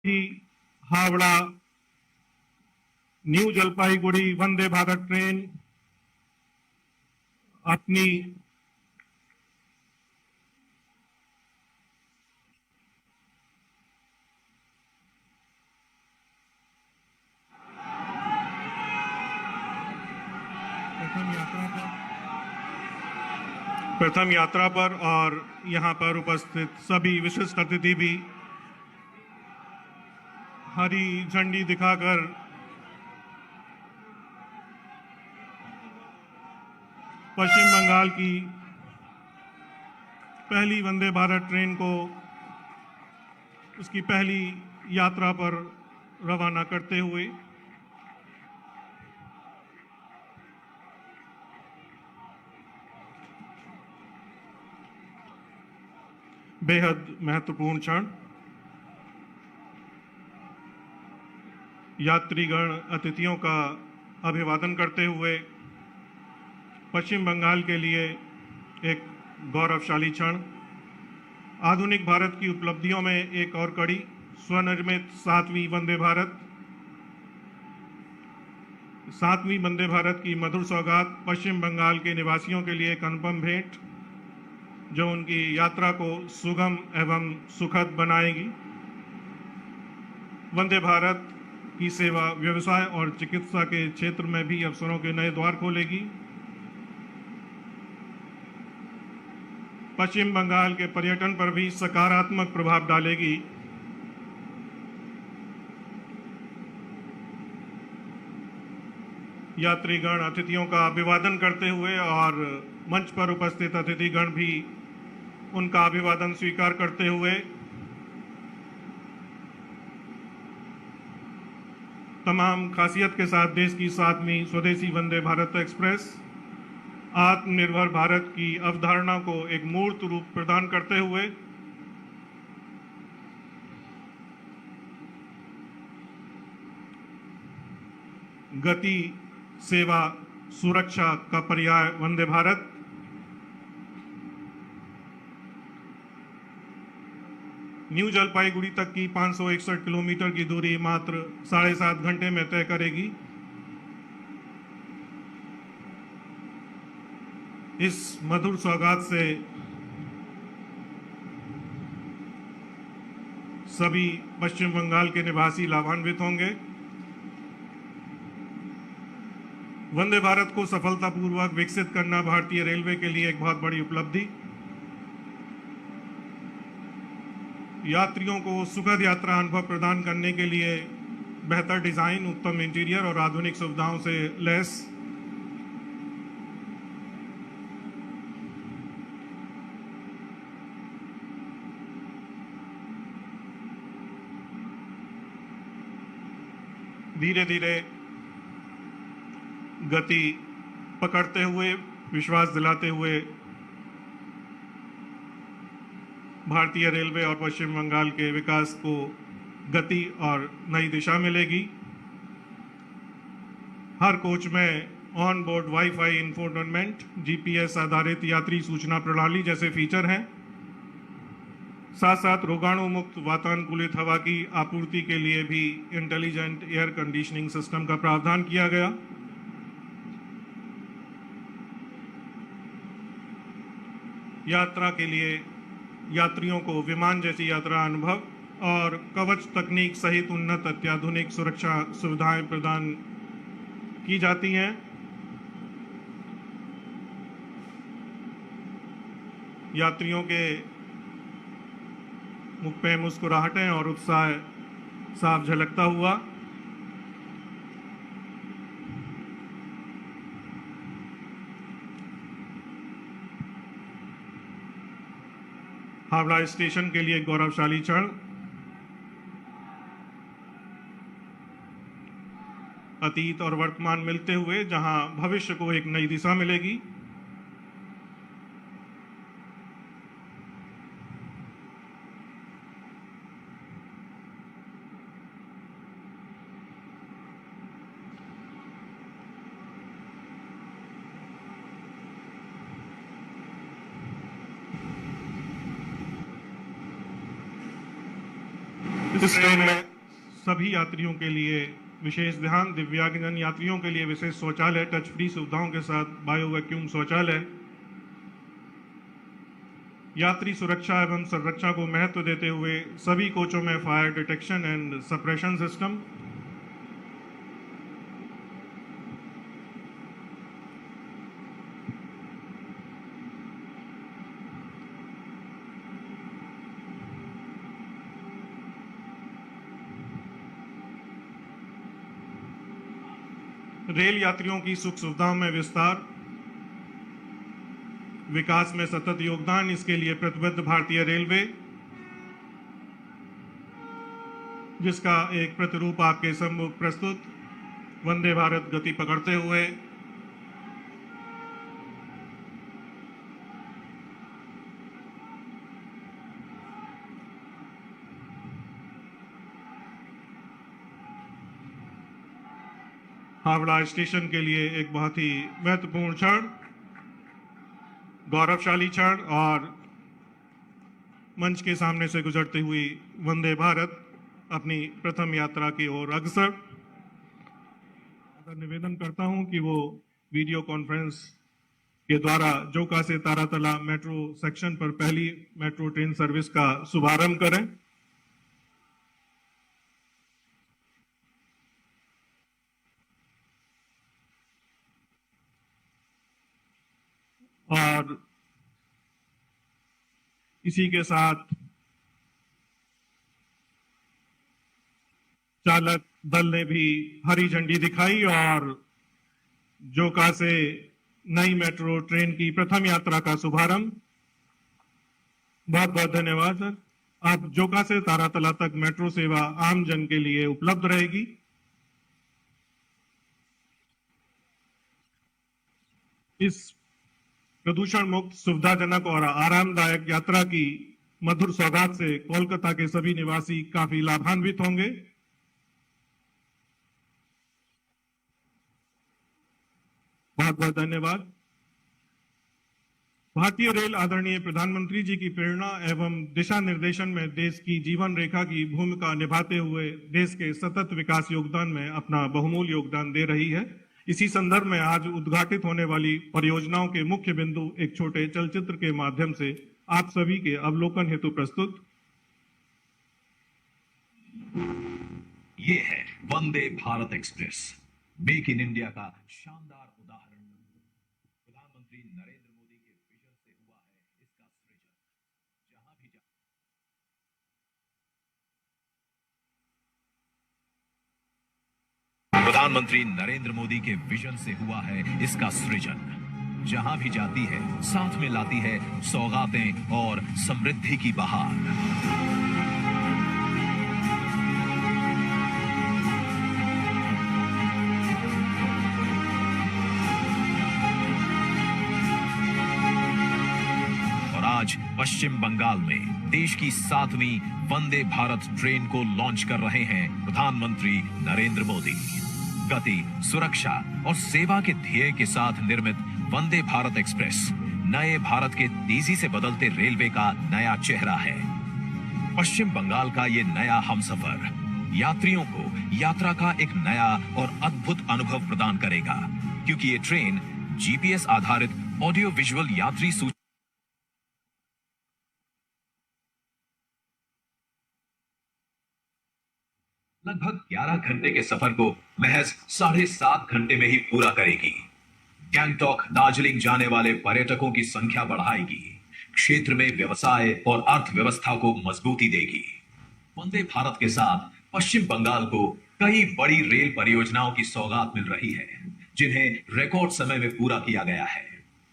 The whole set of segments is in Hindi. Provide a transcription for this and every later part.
ही हावड़ा न्यू जलपाईगुड़ी वंदे भारत ट्रेन अपनी प्रथम यात्रा पर और यहां पर उपस्थित सभी विशिष्ट अतिथि भी हरी झंडी दिखाकर पश्चिम बंगाल की पहली वंदे भारत ट्रेन को उसकी पहली यात्रा पर रवाना करते हुए बेहद महत्वपूर्ण क्षण। यात्रीगण अतिथियों का अभिवादन करते हुए पश्चिम बंगाल के लिए एक गौरवशाली क्षण। आधुनिक भारत की उपलब्धियों में एक और कड़ी, स्वनिर्मित सातवीं वंदे भारत की मधुर सौगात पश्चिम बंगाल के निवासियों के लिए एक अनुपम भेंट जो उनकी यात्रा को सुगम एवं सुखद बनाएगी। वंदे भारत की सेवा व्यवसाय और चिकित्सा के क्षेत्र में भी अवसरों के नए द्वार खोलेगी। पश्चिम बंगाल के पर्यटन पर भी सकारात्मक प्रभाव डालेगी। यात्रीगण अतिथियों का अभिवादन करते हुए और मंच पर उपस्थित अतिथिगण भी उनका अभिवादन स्वीकार करते हुए तमाम खासियत के साथ देश की 7वीं स्वदेशी वंदे भारत एक्सप्रेस आत्मनिर्भर भारत की अवधारणा को एक मूर्त रूप प्रदान करते हुए गति, सेवा, सुरक्षा का पर्याय वंदे भारत न्यू जलपाईगुड़ी तक की 561 किलोमीटर की दूरी मात्र 7.5 घंटे में तय करेगी। इस मधुर सौगात से सभी पश्चिम बंगाल के निवासी लाभान्वित होंगे। वंदे भारत को सफलतापूर्वक विकसित करना भारतीय रेलवे के लिए एक बहुत बड़ी उपलब्धि। यात्रियों को सुखद यात्रा अनुभव प्रदान करने के लिए बेहतर डिजाइन, उत्तम इंटीरियर और आधुनिक सुविधाओं से लैस धीरे धीरे गति पकड़ते हुए, विश्वास दिलाते हुए भारतीय रेलवे और पश्चिम बंगाल के विकास को गति और नई दिशा मिलेगी। हर कोच में on board wifi infotainment, GPS आधारित यात्री सूचना प्रणाली जैसे फीचर हैं। साथ साथ रोगाणु मुक्त वातानुकूलित हवा की आपूर्ति के लिए भी इंटेलिजेंट एयर कंडीशनिंग सिस्टम का प्रावधान किया गया। यात्रा के लिए यात्रियों को विमान जैसी यात्रा अनुभव और कवच तकनीक सहित उन्नत अत्याधुनिक सुरक्षा सुविधाएं प्रदान की जाती हैं। यात्रियों के मुख पे मुस्कुराहटें और उत्साह साफ झलकता हुआ हावड़ा स्टेशन के लिए गौरवशाली क्षण। अतीत और वर्तमान मिलते हुए जहां भविष्य को एक नई दिशा मिलेगी। इस ट्रेन में सभी यात्रियों के लिए विशेष ध्यान, दिव्यांगजन यात्रियों के लिए विशेष शौचालय, टच फ्री सुविधाओं के साथ बायो वैक्यूम शौचालय, यात्री सुरक्षा एवं संरक्षा को महत्व देते हुए सभी कोचों में fire detection and suppression system, rail यात्रियों की सुख सुविधाओं में विस्तार, विकास में सतत योगदान, इसके लिए प्रतिबद्ध भारतीय रेलवे, जिसका एक प्रतिरूप आपके सम्मुख प्रस्तुत, वंदे भारत गति पकड़ते हुए हावड़ा स्टेशन के लिए एक बहुत ही महत्वपूर्ण क्षण, गौरवशाली क्षण, और मंच के सामने से गुजरती हुई वंदे भारत अपनी प्रथम यात्रा की ओर अग्रसर। निवेदन करता हूं कि वो वीडियो कॉन्फ्रेंस के द्वारा जोका से तारातला मेट्रो सेक्शन पर पहली मेट्रो ट्रेन सर्विस का शुभारंभ करें। और इसी के साथ चालक दल ने भी हरी झंडी दिखाई और जोका से नई मेट्रो ट्रेन की प्रथम यात्रा का शुभारंभ। बहुत बहुत धन्यवाद सर। अब जोका से तारातला तक मेट्रो सेवा आम जन के लिए उपलब्ध रहेगी। इस प्रदूषण मुक्त, सुविधाजनक और आरामदायक यात्रा की मधुर सौगात से कोलकाता के सभी निवासी काफी लाभान्वित होंगे। बहुत बहुत धन्यवाद। भारतीय रेल आदरणीय प्रधानमंत्री जी की प्रेरणा एवं दिशा निर्देशन में देश की जीवन रेखा की भूमिका निभाते हुए देश के सतत विकास योगदान में अपना बहुमूल्य योगदान दे रही है। इसी संदर्भ में आज उद्घाटित होने वाली परियोजनाओं के मुख्य बिंदु एक छोटे चलचित्र के माध्यम से आप सभी के अवलोकन हेतु प्रस्तुत। ये है Vande Bharat express, make in India का शानदार उदाहरण। प्रधानमंत्री नरेंद्र मोदी के विजन से हुआ है इसका सृजन। जहां भी प्रधानमंत्री नरेंद्र मोदी के विजन से हुआ है इसका सृजन। जहां भी जाती है साथ में लाती है सौगातें और समृद्धि की बहार। आज पश्चिम बंगाल में देश की 7वीं वंदे भारत ट्रेन को लॉन्च कर रहे हैं प्रधानमंत्री नरेंद्र मोदी। गति, सुरक्षा और सेवा के ध्येय के साथ निर्मित वंदे भारत एक्सप्रेस नए भारत के तेजी से बदलते रेलवे का नया चेहरा है। पश्चिम बंगाल का ये नया हमसफर यात्रियों को यात्रा का एक नया और अद्भुत अनुभव प्रदान करेगा, क्योंकि ये ट्रेन जीपीएस आधारित ऑडियो विजुअल यात्री सूचना लगभग 11 घंटे के सफर को महज 7.5 घंटे में ही पूरा करेगी। गैंगटॉक, दार्जिलिंग जाने वाले पर्यटकों की संख्या बढ़ाएगी, क्षेत्र में व्यवसाय और अर्थव्यवस्था को मजबूती देगी। वंदे भारत के साथ पश्चिम बंगाल को कई बड़ी रेल परियोजनाओं की सौगात मिल रही है, जिन्हें रिकॉर्ड समय में पूरा किया गया है।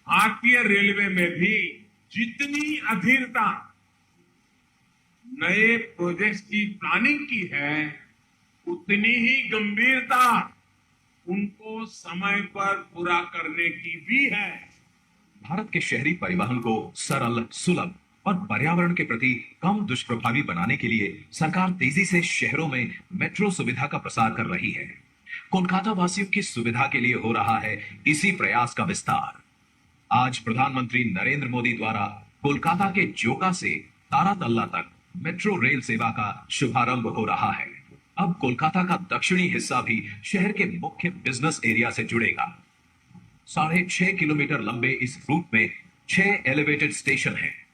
भारतीय रेलवे में भी जितनी अधीरता नए प्रोजेक्ट्स की प्लानिंग की है, उतनी ही गंभीरता उनको समय पर पूरा करने की भी है। भारत के शहरी परिवहन को सरल, सुलभ और पर्यावरण के प्रति कम दुष्प्रभावी बनाने के लिए सरकार तेजी से शहरों में मेट्रो सुविधा का प्रसार कर रही है। कोलकाता वासियों की सुविधा के लिए हो रहा है इसी प्रयास का विस्तार। आज प्रधानमंत्री नरेंद्र मोदी द्वारा कोलकाता के जोका से तारातल्ला तक मेट्रो रेल सेवा का शुभारंभ हो रहा है। अब कोलकाता का दक्षिणी हिस्सा भी शहर के मुख्य बिजनेस एरिया से जुड़ेगा। 6.5 किलोमीटर लंबे इस रूट में 6 एलिवेटेड स्टेशन हैं।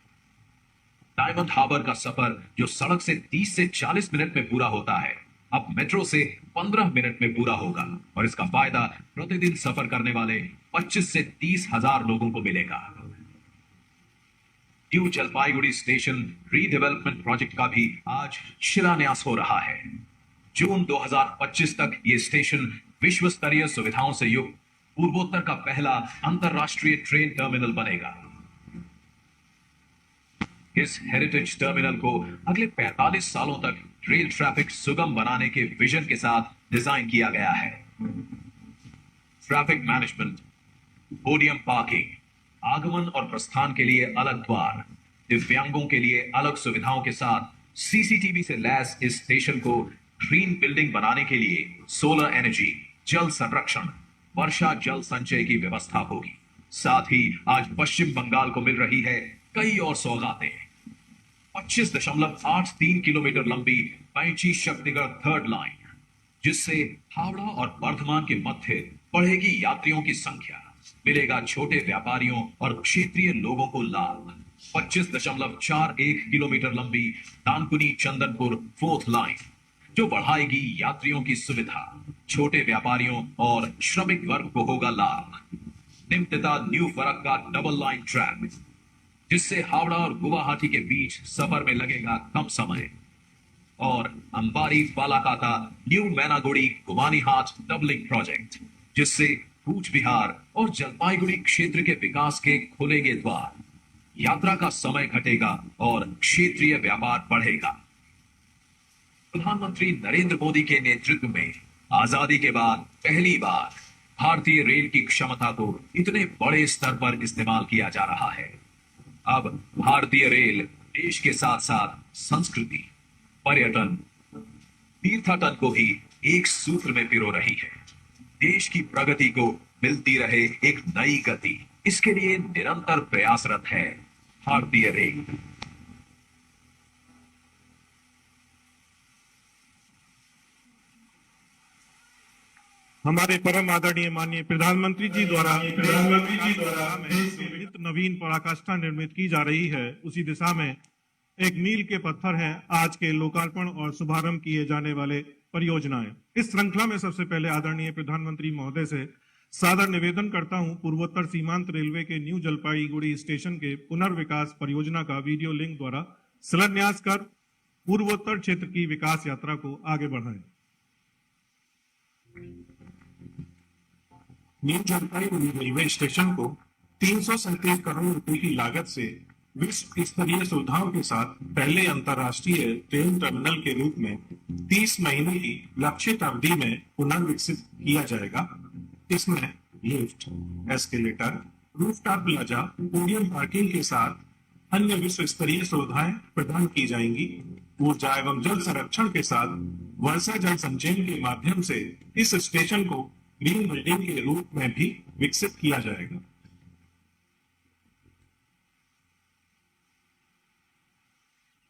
डायमंड हार्बर का सफर जो सड़क से 30 से 40 मिनट में पूरा होता है, अब मेट्रो से 15 मिनट में पूरा होगा और इसका फायदा प्रतिदिन सफर करने वाले 25 से 30 हजार लोगों को मिलेगा। New Jalpaiguri station redevelopment project का भी आज शिलान्यास हो रहा है। जून 2025 तक ये स्टेशन विश्व स्तरीय सुविधाओं से युक्त पूर्वोत्तर का पहला अंतरराष्ट्रीय ट्रेन टर्मिनल बनेगा। इस हेरिटेज टर्मिनल को अगले 45 सालों तक रेल ट्रैफिक सुगम बनाने के विजन के साथ डिजाइन किया गया है। ट्रैफिक मैनेजमेंट, पोडियम पार्किंग, आगमन और प्रस्थान के लिए अलग द्वार, दिव्यांगों के लिए अलग सुविधाओं के साथ सीसीटीवी से लैस इस स्टेशन को ग्रीन बिल्डिंग बनाने के लिए सोलर एनर्जी, जल संरक्षण, वर्षा जल संचय की व्यवस्था होगी। साथ ही आज पश्चिम बंगाल को मिल रही है कई और सौगातें। 25.83 किलोमीटर लंबी पैंची शक्तिगढ़ थर्ड लाइन, जिससे हावड़ा और वर्धमान के मध्य बढ़ेगी यात्रियों की संख्या, मिलेगा छोटे व्यापारियों और क्षेत्रीय लोगों को लाभ। 25.41 किलोमीटर लंबी डानकुनी चंदनपुर फोर्थ लाइन, जो बढ़ाएगी यात्रियों की सुविधा, छोटे व्यापारियों और श्रमिक वर्ग को होगा लाभ। निम्तिता new Farakka double line track, जिससे हावड़ा और गुवाहाटी के बीच सफर में लगेगा कम समय। और अंबारी फालाकाता न्यू मैनागुड़ी गुवानीहाट डबलिंग प्रोजेक्ट, जिससे कूच बिहार और जलपाईगुड़ी क्षेत्र के विकास के खुलेंगे द्वार। यात्रा का समय घटेगा और क्षेत्रीय व्यापार बढ़ेगा। प्रधानमंत्री नरेंद्र मोदी के नेतृत्व में आजादी के बाद पहली बार भारतीय रेल की क्षमता को इतने बड़े स्तर पर इस्तेमाल किया जा रहा है। अब भारतीय रेल देश के साथ साथ संस्कृति, पर्यटन, तीर्थाटन को भी एक सूत्र में पिरो रही है। देश की प्रगति को मिलती रहे एक नई गति, इसके लिए निरंतर प्रयासरत है भारतीय रेल। हमारे परम आदरणीय माननीय प्रधानमंत्री जी द्वारा नित नवीन पराकाष्ठा निर्मित की जा रही है, उसी दिशा में एक मील के पत्थर हैं आज के लोकार्पण और शुभारंभ किए जाने वाले परियोजनाएं। इस श्रृंखला में सबसे पहले आदरणीय प्रधानमंत्री महोदय से सादर निवेदन करता हूं पूर्वोत्तर सीमांत रेलवे के न्यू जलपाईगुड़ी स्टेशन के पुनर्विकास परियोजना का वीडियो लिंक द्वारा शिलान्यास कर पूर्वोत्तर क्षेत्र की विकास यात्रा को आगे बढ़ाएं। न्यू जलपाईगुड़ी रेलवे स्टेशन को 337 करोड़ रुपए की लागत से विश्व स्तरीय सुविधाओं के साथ पहले अंतर्राष्ट्रीय ट्रेन टर्मिनल के रूप में 30 महीने की लक्षित अवधि में पुनर्विकसित किया जाएगा। इसमें lift, escalator, rooftop plaza, podium parking के साथ अन्य विश्व स्तरीय सुविधाएं प्रदान की जाएंगी। ऊर्जा एवं जल संरक्षण के साथ वर्षा जल संचयन के माध्यम से इस स्टेशन को ग्रीन बिल्डिंग के रूप में भी विकसित किया जाएगा।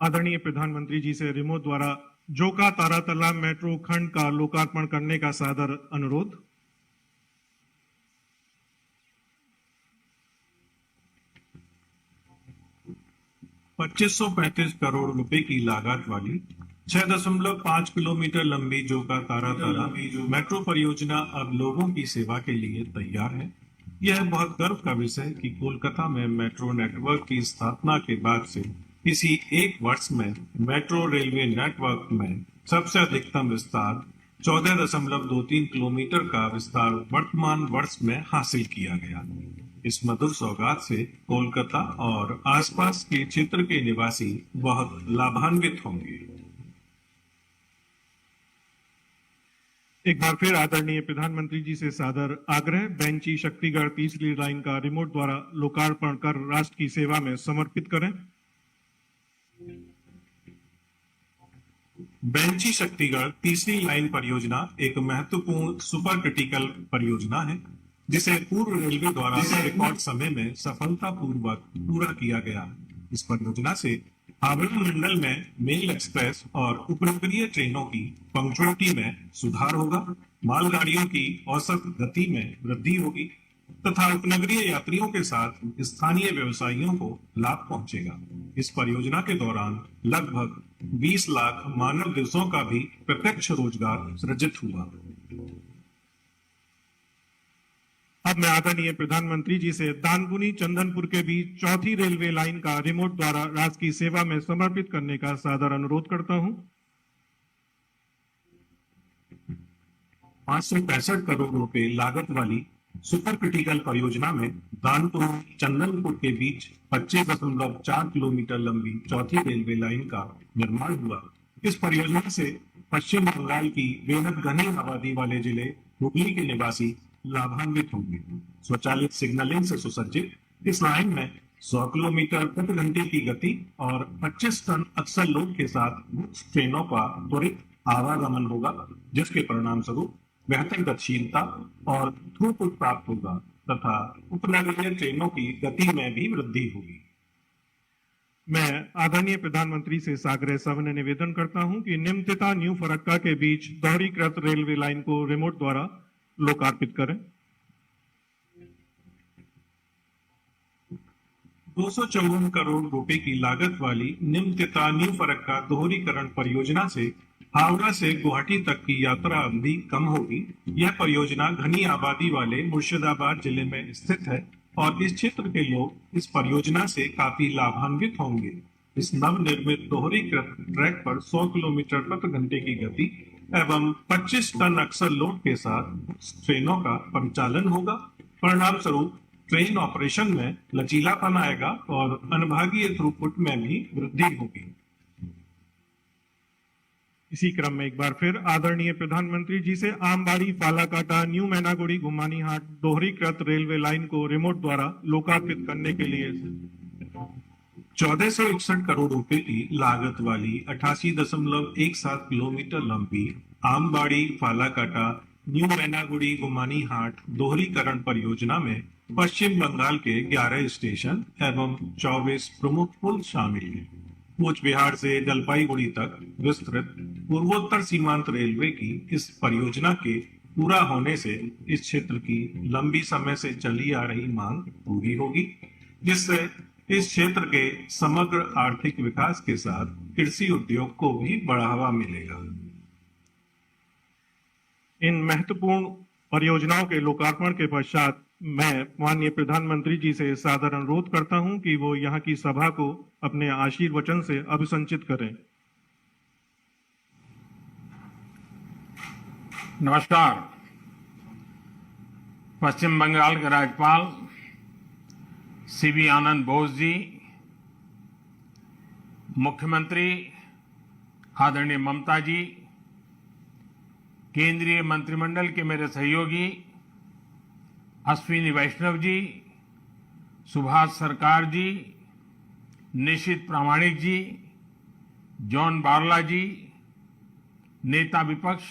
आदरणीय प्रधानमंत्री जी से रिमोट द्वारा जोका तारातला मेट्रो खंड का लोकार्पण करने का सादर अनुरोध। ₹2535 करोड़ रुपए की लागत वाली 6.5 किलोमीटर लंबी जोका तारातला मेट्रो परियोजना अब लोगों की सेवा के लिए तैयार है। यह बहुत गर्व का विषय है कि कोलकाता में मेट्रो नेटवर्क की स्थापना के बाद से किसी एक वर्ष में मेट्रो रेलवे नेटवर्क में सबसे अधिकतम विस्तार 14.23 किलोमीटर का विस्तार वर्तमान वर्ष में हासिल किया गया। इस मधुर सौगात से कोलकाता और आसपास के क्षेत्र के निवासी बहुत लाभान्वित होंगे। एक बार फिर आदरणीय प्रधानमंत्री जी से सादर आग्रह, बेंची शक्तिगढ़ तीसरी लाइन का रिमोट द्वारा लोकार्पण कर राष्ट्र की सेवा में समर्पित करें। बेंची शक्तिगढ़ तीसरी लाइन परियोजना एक महत्वपूर्ण सुपर क्रिटिकल परियोजना है, जिसे पूर्व रेलवे द्वारा रिकॉर्ड समय में सफलतापूर्वक पूरा किया गया। इस परियोजना से हावड़ा मंडल में मेल एक्सप्रेस और उपनगरीय ट्रेनों की पंक्चुअलिटी में सुधार होगा, मालगाड़ियों की औसत गति में वृद्धि होगी तथा उपनगरीय यात्रियों के साथ स्थानीय व्यवसायियों को लाभ पहुंचेगा। इस परियोजना के दौरान लगभग 20 लाख मानव दिवसों का भी प्रत्यक्ष रोजगार सृजित हुआ। अब मैं आदरणीय प्रधानमंत्री जी से दानकुनी चंदनपुर के बीच चौथी रेलवे लाइन का रिमोट द्वारा राष्ट्र की सेवा में समर्पित करने का सादर अनुरोध करता हूं। 565 करोड़ रुपए लागत वाली सुपर क्रिटिकल परियोजना में दानकुनी चंदनपुर के बीच 25.4 किलोमीटर लंबी चौथी रेलवे लाइन का निर्माण हुआ। इस परियोजना से पश्चिम बंगाल की बेहद घनी आबादी वाले जिले हुगली के निवासी लाभान्वित होंगे। स्वचालित सिग्नलिंग से सुसज्जित इस लाइन में 100 किलोमीटर प्रति घंटे की गति और 25 टन अक्सर लोड के साथ ट्रेनों का त्वरित आवागमन होगा, जिसके परिणाम स्वरूप बेहतर गतिशीलता और थ्रूपुट प्राप्त होगा तथा उपनगरीय ट्रेनों की गति में भी वृद्धि होगी। मैं आदरणीय प्रधानमंत्री से साग्रह सविनय निवेदन करता हूं कि निम्नतिता न्यू फरक्का के बीच दोहरीकृत रेलवे लाइन को रिमोट द्वारा लोकार्पित करें। 254 करोड़ रुपए की लागत वाली निम्नतिता न्यू फरक्का दोहरीकरण परियोजना से हावड़ा से गुवाहाटी तक की यात्रा अवधि कम होगी। यह परियोजना घनी आबादी वाले मुर्शिदाबाद जिले में स्थित है और इस क्षेत्र के लोग इस परियोजना से काफी लाभान्वित होंगे। इस नवनिर्मित दोहरीकृत ट्रैक पर 100 किलोमीटर प्रति घंटे की गति एवं 25 टन अक्सर लोड के साथ ट्रेनों का परिचालन होगा। परिणाम स्वरूप ट्रेन ऑपरेशन में लचीलापन आएगा और अनुभागीय थ्रूपुट में भी वृद्धि होगी। इसी क्रम में एक बार फिर आदरणीय प्रधानमंत्री जी से आमबाड़ी फालाकाटा न्यू मैनागुड़ी गुमानी हाट दोहरीकृत रेलवे लाइन को रिमोट द्वारा लोकार्पित करने के लिए 1461 करोड़ रुपए की लागत वाली 88.17 किलोमीटर लंबी आमबाड़ी फालाकाटा न्यू मैनागुड़ी गुमानी हाट दोहरीकरण परियोजना में पश्चिम बंगाल के 11 स्टेशन एवं 24 प्रमुख पुल शामिल हैं। कूच बिहार से जलपाईगुड़ी तक विस्तृत पूर्वोत्तर सीमांत रेलवे की इस परियोजना के पूरा होने से इस क्षेत्र की लंबी समय से चली आ रही मांग पूरी होगी, जिससे इस क्षेत्र के समग्र आर्थिक विकास के साथ कृषि उद्योग को भी बढ़ावा मिलेगा। इन महत्वपूर्ण परियोजनाओं के लोकार्पण के पश्चात मैं माननीय प्रधानमंत्री जी से सादर अनुरोध करता हूं कि वो यहाँ की सभा को अपने आशीर्वचन से अभिसंचित करें। नमस्कार। पश्चिम बंगाल के राज्यपाल सीवी आनंद बोस जी, मुख्यमंत्री आदरणीय ममता जी, केंद्रीय मंत्रिमंडल के मेरे सहयोगी अश्विनी वैष्णव जी, सुभाष सरकार जी, निशित प्रामाणिक जी, जॉन बारला जी, नेता विपक्ष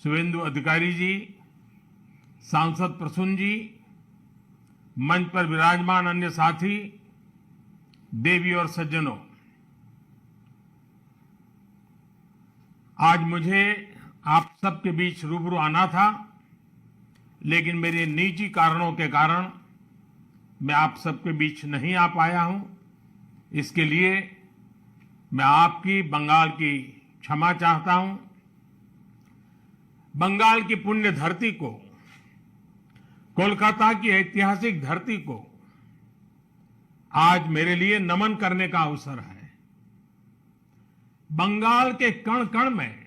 शुभेंदु अधिकारी जी, सांसद प्रसून जी, मंच पर विराजमान अन्य साथी, देवी और सज्जनों, आज मुझे आप सबके बीच रूबरू आना था, लेकिन मेरे निजी कारणों के कारण मैं आप सबके बीच नहीं आ पाया हूं। इसके लिए मैं आपकी बंगाल की क्षमा चाहता हूं। बंगाल की पुण्य धरती को, कोलकाता की ऐतिहासिक धरती को आज मेरे लिए नमन करने का अवसर है। बंगाल के कण कण में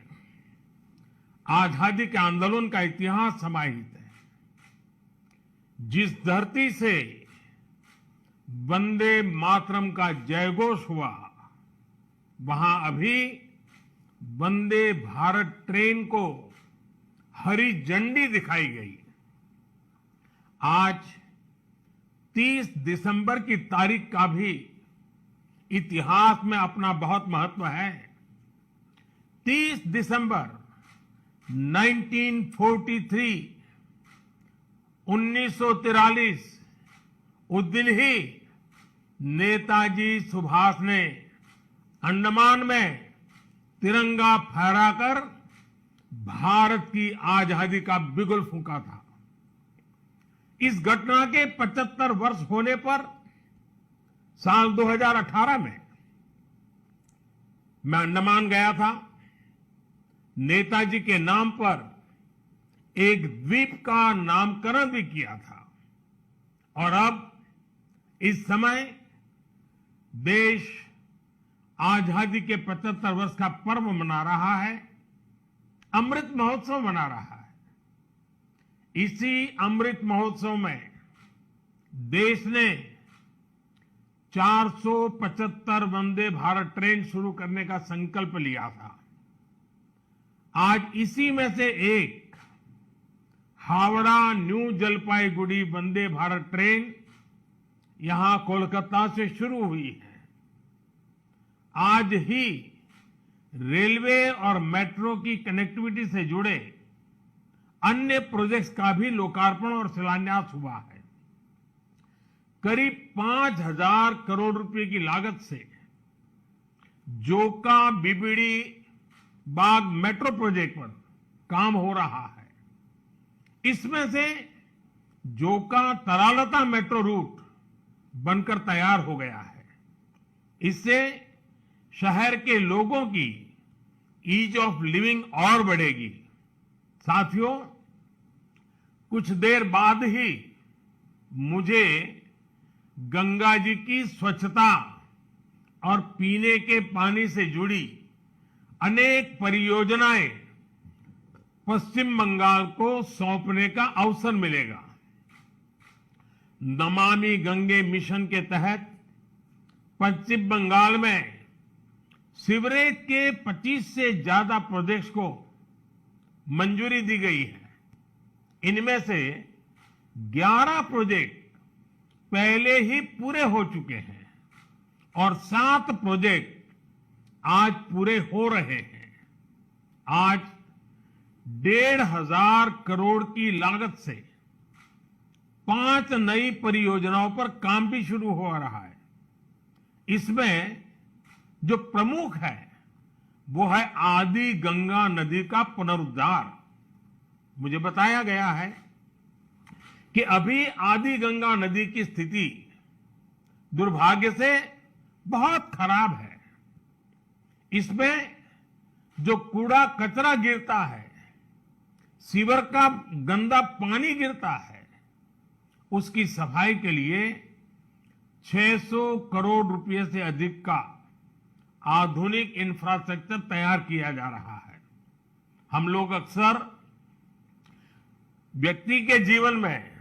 आजादी के आंदोलन का इतिहास समाहित है। जिस धरती से वंदे मातरम का जयघोष हुआ, वहां अभी वंदे भारत ट्रेन को हरी झंडी दिखाई गई। आज 30 दिसंबर की तारीख का भी इतिहास में अपना बहुत महत्व है। 30 दिसंबर 1943 उस दिन ही नेताजी सुभाष ने अंडमान में तिरंगा फहराकर भारत की आजादी का बिगुल फूंका था। इस घटना के 75 वर्ष होने पर साल 2018 में मैं अंडमान गया था। नेताजी के नाम पर एक द्वीप का नामकरण भी किया था और अब इस समय देश आजादी के 75 वर्ष का पर्व मना रहा है, अमृत महोत्सव मना रहा है। इसी अमृत महोत्सव में देश ने 475 वंदे भारत ट्रेन शुरू करने का संकल्प लिया था। आज इसी में से एक हावड़ा न्यू जलपाईगुड़ी वंदे भारत ट्रेन यहां कोलकाता से शुरू हुई है। आज ही रेलवे और मेट्रो की कनेक्टिविटी से जुड़े अन्य प्रोजेक्ट्स का भी लोकार्पण और शिलान्यास हुआ है। करीब 5,000 करोड़ रुपए की लागत से जोका बीबीडी बाग मेट्रो प्रोजेक्ट पर काम हो रहा है। इसमें से जोका तरालता मेट्रो रूट बनकर तैयार हो गया है। इससे शहर के लोगों की ईज ऑफ लिविंग और बढ़ेगी। साथियों, कुछ देर बाद ही मुझे गंगा जी की स्वच्छता और पीने के पानी से जुड़ी अनेक परियोजनाएं पश्चिम बंगाल को सौंपने का अवसर मिलेगा। नमामि गंगे मिशन के तहत पश्चिम बंगाल में सीवरेज के 25 से ज्यादा प्रोजेक्ट्स को मंजूरी दी गई है। इनमें से 11 प्रोजेक्ट पहले ही पूरे हो चुके हैं और 7 प्रोजेक्ट आज पूरे हो रहे हैं। आज 1,500 करोड़ की लागत से 5 नई परियोजनाओं पर काम भी शुरू हो रहा है। इसमें जो प्रमुख है वो है आदि गंगा नदी का पुनरुद्धार। मुझे बताया गया है कि अभी आदि गंगा नदी की स्थिति दुर्भाग्य से बहुत खराब है। इसमें जो कूड़ा कचरा गिरता है, सीवर का गंदा पानी गिरता है, उसकी सफाई के लिए 600 करोड़ रुपए से अधिक का आधुनिक इंफ्रास्ट्रक्चर तैयार किया जा रहा है। हम लोग अक्सर व्यक्ति के जीवन में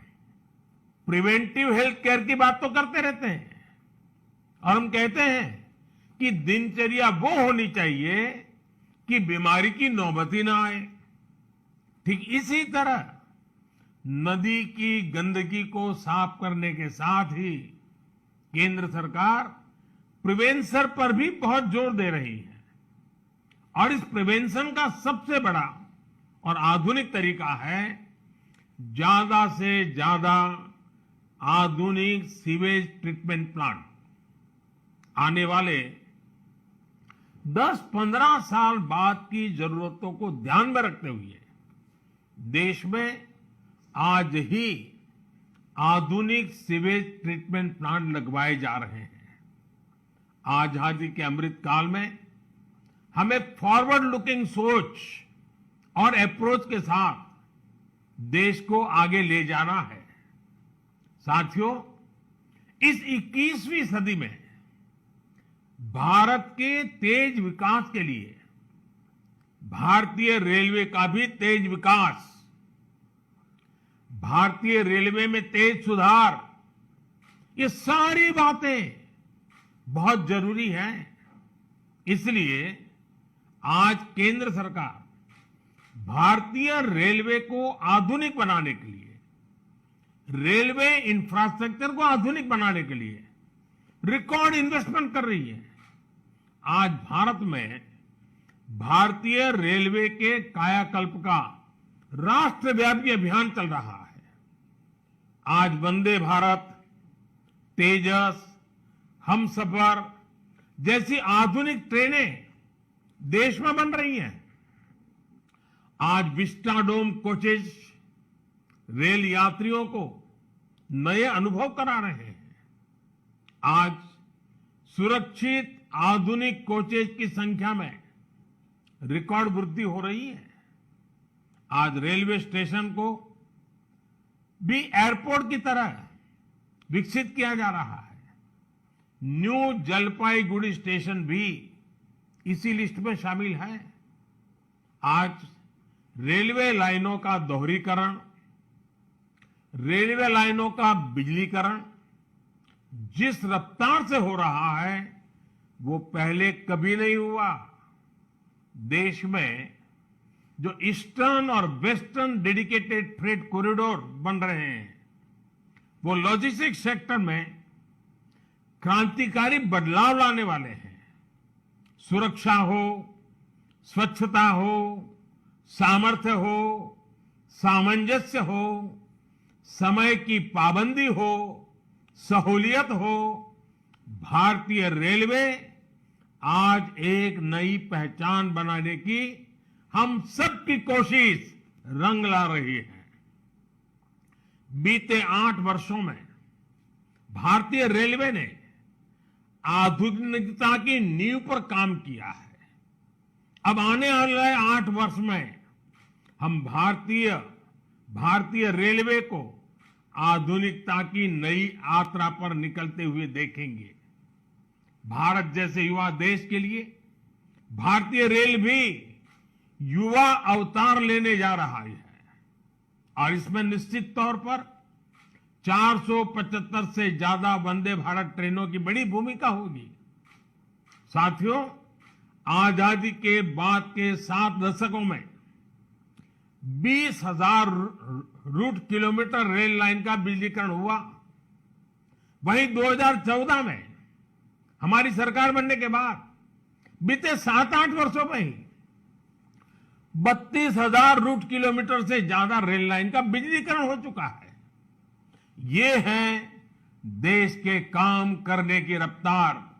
प्रिवेंटिव हेल्थ केयर की बात तो करते रहते हैं और हम कहते हैं कि दिनचर्या वो होनी चाहिए कि बीमारी की नौबत ही ना आए। ठीक इसी तरह नदी की गंदगी को साफ करने के साथ ही केंद्र सरकार प्रिवेंशन पर भी बहुत जोर दे रही है और इस प्रिवेंशन का सबसे बड़ा और आधुनिक तरीका है ज्यादा से ज्यादा आधुनिक सीवेज ट्रीटमेंट प्लांट। आने वाले 10-15 साल बाद की जरूरतों को ध्यान में रखते हुए देश में आज ही आधुनिक सीवेज ट्रीटमेंट प्लांट लगवाए जा रहे हैं। आजादी के अमृत काल में हमें फॉरवर्ड लुकिंग सोच और अप्रोच के साथ देश को आगे ले जाना है। साथियों, इस 21वीं सदी में भारत के तेज विकास के लिए भारतीय रेलवे का भी तेज विकास, भारतीय रेलवे में तेज सुधार, ये सारी बातें बहुत जरूरी हैं। इसलिए आज केंद्र सरकार भारतीय रेलवे को आधुनिक बनाने के लिए, रेलवे इंफ्रास्ट्रक्चर को आधुनिक बनाने के लिए रिकॉर्ड इन्वेस्टमेंट कर रही है। आज भारत में भारतीय रेलवे के कायाकल्प का राष्ट्रव्यापी अभियान चल रहा है। आज वंदे भारत, तेजस, हमसफर जैसी आधुनिक ट्रेनें देश में बन रही हैं। आज विस्टाडोम कोचेज रेल यात्रियों को नए अनुभव करा रहे हैं। आज सुरक्षित आधुनिक कोचेज की संख्या में रिकॉर्ड वृद्धि हो रही है। आज रेलवे स्टेशन को भी एयरपोर्ट की तरह विकसित किया जा रहा है। न्यू जलपाईगुड़ी स्टेशन भी इसी लिस्ट में शामिल है। आज रेलवे लाइनों का दोहरीकरण, रेलवे लाइनों का बिजलीकरण जिस रफ्तार से हो रहा है वो पहले कभी नहीं हुआ। देश में जो ईस्टर्न और वेस्टर्न डेडिकेटेड फ्रेट कॉरिडोर बन रहे हैं वो लॉजिस्टिक्स सेक्टर में क्रांतिकारी बदलाव लाने वाले हैं। सुरक्षा हो, स्वच्छता हो, सामर्थ्य हो, सामंजस्य हो, समय की पाबंदी हो, सहूलियत हो, भारतीय रेलवे आज एक नई पहचान बनाने की हम सबकी कोशिश रंग ला रही है। बीते 8 वर्षों में भारतीय रेलवे ने आधुनिकता की नींव पर काम किया है। अब आने वाले 8 वर्ष में हम भारतीय रेलवे को आधुनिकता की नई यात्रा पर निकलते हुए देखेंगे। भारत जैसे युवा देश के लिए भारतीय रेल भी युवा अवतार लेने जा रहा है और इसमें निश्चित तौर पर 475 से ज्यादा वंदे भारत ट्रेनों की बड़ी भूमिका होगी। साथियों, आजादी के बाद के 7 दशकों में 20,000 रूट किलोमीटर रेल लाइन का बिजलीकरण हुआ। वहीं 2014 में हमारी सरकार बनने के बाद बीते 7-8 वर्षों में ही 32,000 रूट किलोमीटर से ज्यादा रेल लाइन का बिजलीकरण हो चुका है। ये है देश के काम करने की रफ्तार,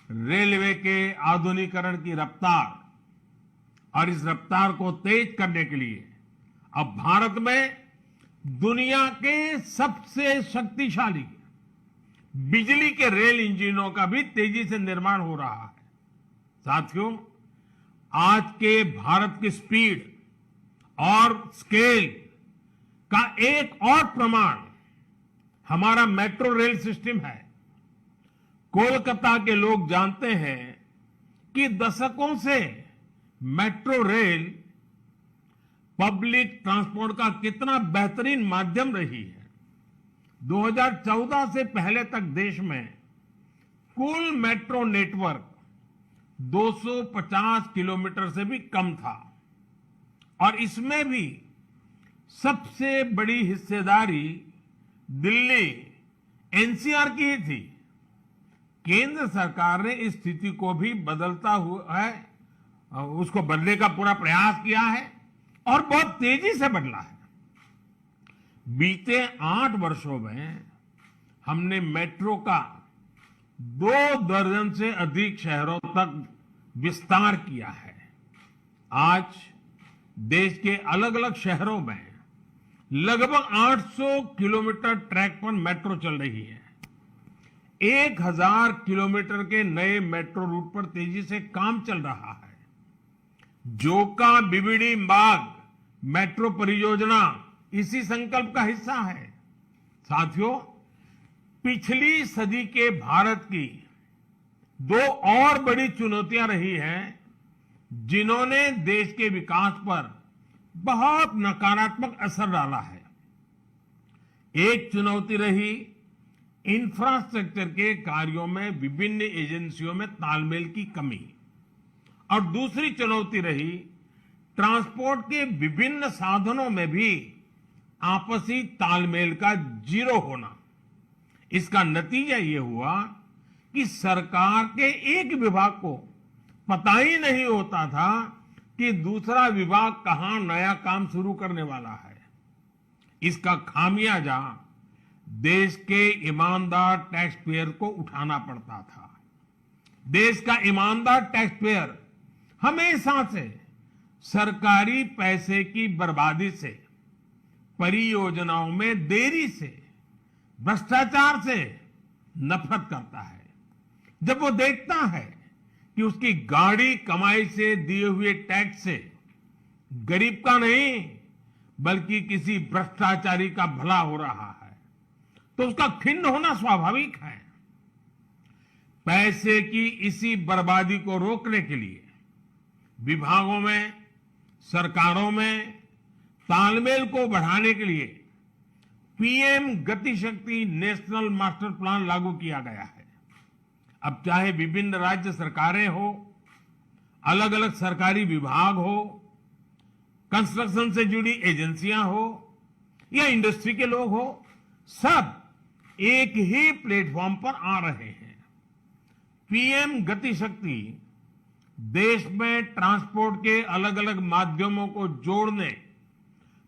रेलवे के आधुनिकीकरण की रफ्तार। और इस रफ्तार को तेज करने के लिए अब भारत में दुनिया के सबसे शक्तिशाली बिजली के रेल इंजनों का भी तेजी से निर्माण हो रहा है। साथियों, आज के भारत की स्पीड और स्केल का एक और प्रमाण हमारा मेट्रो रेल सिस्टम है। कोलकाता के लोग जानते हैं कि दशकों से मेट्रो रेल पब्लिक ट्रांसपोर्ट का कितना बेहतरीन माध्यम रही है। 2014 से पहले तक देश में कुल मेट्रो नेटवर्क 250 किलोमीटर से भी कम था और इसमें भी सबसे बड़ी हिस्सेदारी दिल्ली एनसीआर की ही थी। केंद्र सरकार ने इस स्थिति को भी बदलता हुआ है, उसको बदलने का पूरा प्रयास किया है और बहुत तेजी से बदला है। बीते 8 वर्षों में हमने मेट्रो का 2 दर्जन से अधिक शहरों तक विस्तार किया है। आज देश के अलग अलग शहरों में लगभग 800 किलोमीटर ट्रैक पर मेट्रो चल रही है। 1000 किलोमीटर के नए मेट्रो रूट पर तेजी से काम चल रहा है। जोका बीबीडी मार्ग मेट्रो परियोजना इसी संकल्प का हिस्सा है। साथियों, पिछली सदी के भारत की 2 और बड़ी चुनौतियां रही हैं जिन्होंने देश के विकास पर बहुत नकारात्मक असर डाला है। एक चुनौती रही इंफ्रास्ट्रक्चर के कार्यों में विभिन्न एजेंसियों में तालमेल की कमी और दूसरी चुनौती रही ट्रांसपोर्ट के विभिन्न साधनों में भी आपसी तालमेल का जीरो होना। इसका नतीजा ये हुआ कि सरकार के एक विभाग को पता ही नहीं होता था कि दूसरा विभाग कहां नया काम शुरू करने वाला है। इसका खामियाजा देश के ईमानदार टैक्स पेयर को उठाना पड़ता था। देश का ईमानदार टैक्स पेयर हमेशा से सरकारी पैसे की बर्बादी से, परियोजनाओं में देरी से, भ्रष्टाचार से नफरत करता है। जब वो देखता है कि उसकी गाड़ी कमाई से दिए हुए टैक्स से गरीब का नहीं बल्कि किसी भ्रष्टाचारी का भला हो रहा है, तो उसका खिन्न होना स्वाभाविक है। पैसे की इसी बर्बादी को रोकने के लिए विभागों में, सरकारों में तालमेल को बढ़ाने के लिए पीएम गति शक्ति नेशनल मास्टर प्लान लागू किया गया है। अब चाहे विभिन्न राज्य सरकारें हो, अलग अलग सरकारी विभाग हो, कंस्ट्रक्शन से जुड़ी एजेंसियां हो या इंडस्ट्री के लोग हो, सब एक ही प्लेटफॉर्म पर आ रहे हैं। पीएम गति शक्ति देश में ट्रांसपोर्ट के अलग अलग माध्यमों को जोड़ने,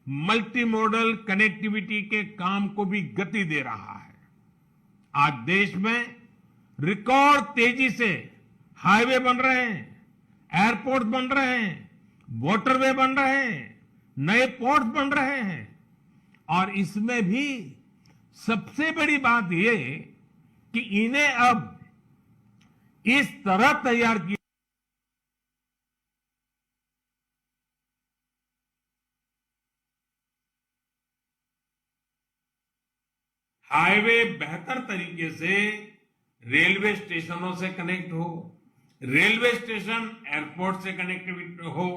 मल्टी मॉडल कनेक्टिविटी के काम को भी गति दे रहा है। आज देश में रिकॉर्ड तेजी से हाईवे बन रहे हैं, एयरपोर्ट बन रहे हैं, वाटरवे बन रहे हैं, नए पोर्ट बन रहे हैं। और इसमें भी सबसे बड़ी बात यह कि इन्हें अब इस तरह तैयार किया हाईवे बेहतर तरीके से रेलवे स्टेशनों से कनेक्ट हो, रेलवे स्टेशन एयरपोर्ट से कनेक्टिविटी हो,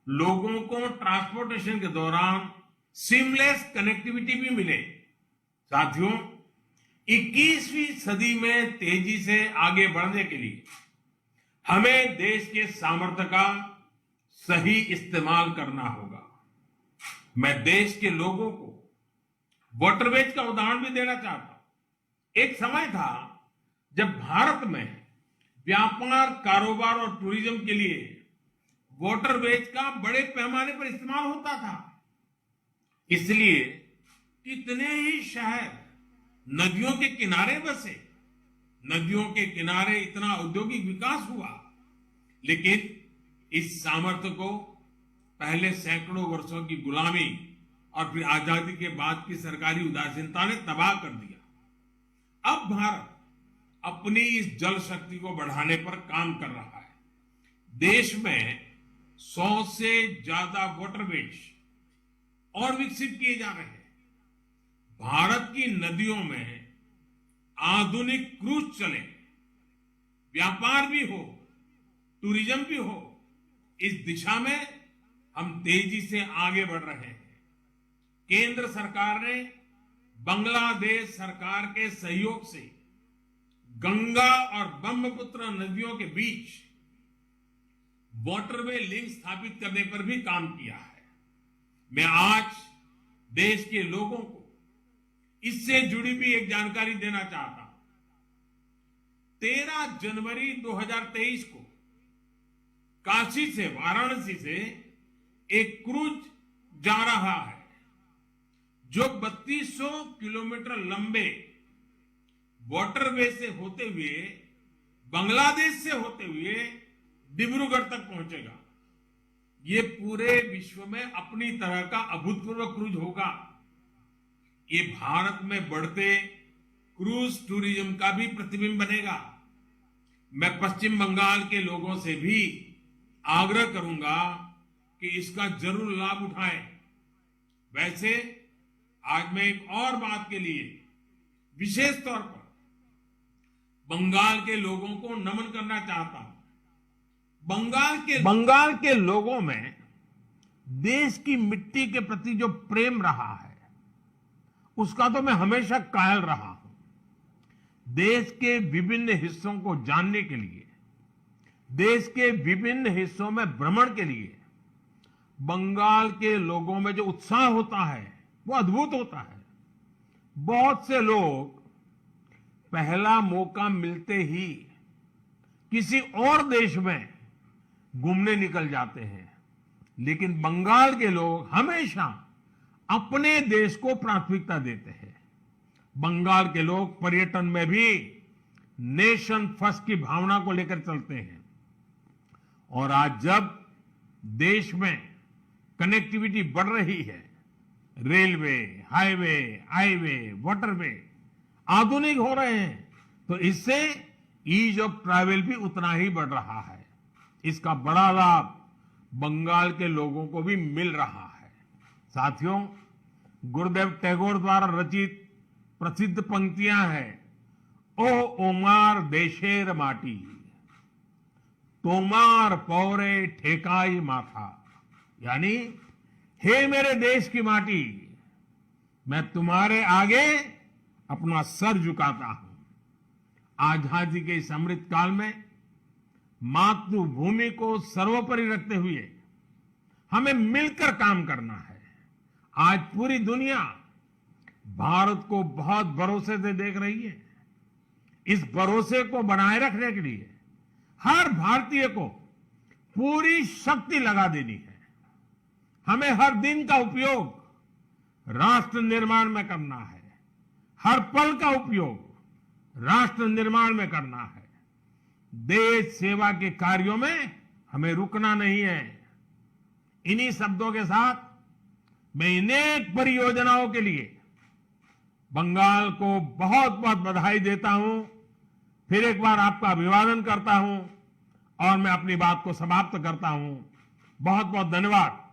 लोगों को ट्रांसपोर्टेशन के दौरान सीमलेस कनेक्टिविटी भी मिले। साथियों, 21वीं सदी में तेजी से आगे बढ़ने के लिए हमें देश के सामर्थ्य का सही इस्तेमाल करना होगा। मैं देश के लोगों को वाटरवेज का उदाहरण भी देना चाहता हूं। एक समय था जब भारत में व्यापार, कारोबार और टूरिज्म के लिए वाटरवेज का बड़े पैमाने पर इस्तेमाल होता था। इसलिए कितने ही शहर नदियों के किनारे बसे, नदियों के किनारे इतना औद्योगिक विकास हुआ। लेकिन इस सामर्थ्य को पहले सैकड़ों वर्षों की गुलामी और फिर आजादी के बाद की सरकारी उदासीनता ने तबाह कर दिया। अब भारत अपनी इस जल शक्ति को बढ़ाने पर काम कर रहा है। देश में 100 से ज्यादा वाटरवेज और विकसित किए जा रहे हैं। भारत की नदियों में आधुनिक क्रूज चले, व्यापार भी हो, टूरिज्म भी हो। इस दिशा में हम तेजी से आगे बढ़ रहे हैं। केंद्र सरकार ने बांग्लादेश सरकार के सहयोग से गंगा और ब्रह्मपुत्र नदियों के बीच वाटरवे लिंक स्थापित करने पर भी काम किया है। मैं आज देश के लोगों को इससे जुड़ी भी एक जानकारी देना चाहता हूं। 13 जनवरी 2023 को काशी से, वाराणसी से एक क्रूज जा रहा है जो 3200 किलोमीटर लंबे वाटरवे से होते हुए, बांग्लादेश से होते हुए डिब्रूगढ़ तक पहुंचेगा। ये पूरे विश्व में अपनी तरह का अभूतपूर्व क्रूज होगा। ये भारत में बढ़ते क्रूज टूरिज्म का भी प्रतिबिंब बनेगा। मैं पश्चिम बंगाल के लोगों से भी आग्रह करूंगा कि इसका जरूर लाभ उठाएं। वैसे आज मैं एक और बात के लिए विशेष तौर पर बंगाल के लोगों को नमन करना चाहता हूं। बंगाल के लोगों में देश की मिट्टी के प्रति जो प्रेम रहा है उसका तो मैं हमेशा कायल रहा हूं। देश के विभिन्न हिस्सों को जानने के लिए, देश के विभिन्न हिस्सों में भ्रमण के लिए बंगाल के लोगों में जो उत्साह होता है वो अद्भुत होता है। बहुत से लोग पहला मौका मिलते ही किसी और देश में घूमने निकल जाते हैं, लेकिन बंगाल के लोग हमेशा अपने देश को प्राथमिकता देते हैं। बंगाल के लोग पर्यटन में भी नेशन फर्स्ट की भावना को लेकर चलते हैं। और आज जब देश में कनेक्टिविटी बढ़ रही है, रेलवे, हाईवे, वाटरवे आधुनिक हो रहे हैं, तो इससे ईज ऑफ ट्रैवल भी उतना ही बढ़ रहा है। इसका बड़ा लाभ बंगाल के लोगों को भी मिल रहा है। साथियों, गुरुदेव टैगोर द्वारा रचित प्रसिद्ध पंक्तियां हैं, ओ ओमार देशेर माटी, तोमार पौरे ठेकाई माथा, यानी हे मेरे देश की माटी, मैं तुम्हारे आगे अपना सर झुकाता हूं। आजादी के इस अमृत काल में मातृभूमि को सर्वोपरि रखते हुए हमें मिलकर काम करना है। आज पूरी दुनिया भारत को बहुत भरोसे से देख रही है। इस भरोसे को बनाए रखने के लिए हर भारतीय को पूरी शक्ति लगा देनी है। हमें हर दिन का उपयोग राष्ट्र निर्माण में करना है, हर पल का उपयोग राष्ट्र निर्माण में करना है। देश सेवा के कार्यों में हमें रुकना नहीं है। इन्हीं शब्दों के साथ मैं अनेक परियोजनाओं के लिए बंगाल को बहुत बहुत बधाई देता हूं। फिर एक बार आपका अभिवादन करता हूं और मैं अपनी बात को समाप्त करता हूं। बहुत बहुत धन्यवाद।